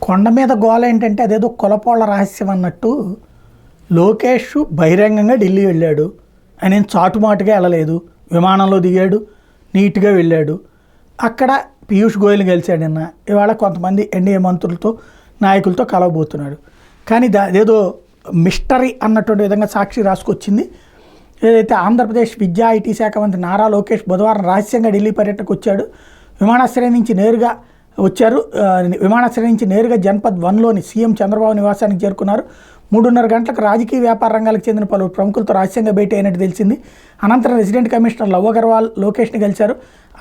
కొండ మీద గోల ఏంటంటే అదేదో కులపోళ్ళ రహస్యం అన్నట్టు లోకేష్ బహిరంగంగా ఢిల్లీ వెళ్ళాడు. ఆయన ఏం చాటుమాటుగా వెళ్ళలేదు, విమానంలో దిగాడు, నీట్గా వెళ్ళాడు. అక్కడ పీయూష్ గోయల్ కలిశాడు నిన్న. ఇవాళ కొంతమంది ఎన్డీఏ మంత్రులతో నాయకులతో కలవబోతున్నాడు. కానీ అదేదో మిస్టరీ అన్నటువంటి విధంగా సాక్షి రాసుకొచ్చింది. ఏదైతే ఆంధ్రప్రదేశ్ విద్యా ఐటీ శాఖ మంత్రి నారా లోకేష్ బుధవారం రహస్యంగా ఢిల్లీ పర్యటనకు వచ్చాడు. విమానాశ్రయం నుంచి నేరుగా వచ్చారు. విమానాశ్రయం నుంచి నేరుగా జన్పద్ 1లోని సీఎం చంద్రబాబు నివాసానికి చేరుకున్నారు. 3:30 గంటలకు రాజకీయ వ్యాపార రంగాలకు చెందిన పలువురు ప్రముఖులతో రహస్యంగా భేటీ అయినట్టు తెలిసింది. అనంతరం రెసిడెంట్ కమిషనర్ లవ్ అగర్వాల్ లోకేష్ని కలిశారు.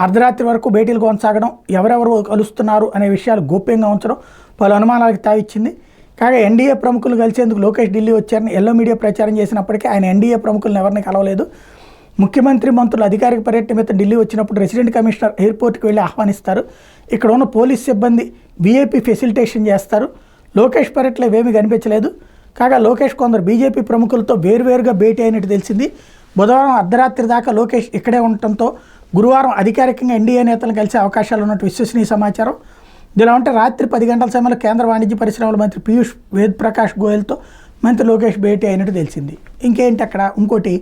అర్ధరాత్రి వరకు భేటీలు కొనసాగడం, ఎవరెవరు కలుస్తున్నారు అనే విషయాలు గోప్యంగా ఉంచడం పలు అనుమానాలకు తావిచ్చింది. కాగా ఎన్డీఏ ప్రముఖులు కలిసేందుకు లోకేష్ ఢిల్లీ వచ్చారని ఎల్లో మీడియా ప్రచారం చేసినప్పటికీ ఆయన ఎన్డీఏ ప్రముఖులను ఎవరిని కలవలేదు. ముఖ్యమంత్రి మంత్రులు అధికారిక పర్యటన మీద ఢిల్లీ వచ్చినప్పుడు రెసిడెంట్ కమిషనర్ ఎయిర్పోర్ట్కి వెళ్ళి ఆహ్వానిస్తారు. ఇక్కడ ఉన్న పోలీస్ సిబ్బంది వీఐపీ ఫెసిలిటేషన్ చేస్తారు. లోకేష్ పర్యటనలో ఏమీ కనిపించలేదు. కాగా లోకేష్ కొందరు బీజేపీ ప్రముఖులతో వేరువేరుగా భేటీ అయినట్టు తెలిసింది. బుధవారం అర్ధరాత్రి దాకా లోకేష్ ఇక్కడే ఉండటంతో గురువారం అధికారికంగా ఎన్డీఏ నేతలను కలిసే అవకాశాలు ఉన్నట్టు విశ్వసనీయ సమాచారం. ఇదిలా ఉంటే రాత్రి 10 గంటల సమయంలో కేంద్ర వాణిజ్య పరిశ్రమల మంత్రి పీయూష్ వేద్ ప్రకాష్ గోయల్తో మంత్రి లోకేష్ భేటీ అయినట్టు తెలిసింది. ఇంకేంటి అక్కడ ఇంకోటి,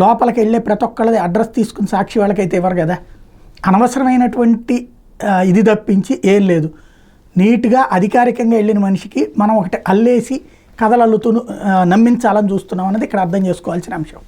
లోపలికి వెళ్ళే ప్రతి ఒక్కళ్ళది అడ్రస్ తీసుకుని సాక్షి వాళ్ళకైతే ఇవ్వరు కదా. అనవసరమైనటువంటి ఇది తప్పించి ఏం లేదు. నీట్గా అధికారికంగా వెళ్ళిన మనిషికి మనం ఒకటి అల్లేసి కథలు అల్లుతూ నమ్మించాలని చూస్తున్నాం అన్నది ఇక్కడ అర్థం చేసుకోవాల్సిన అంశం.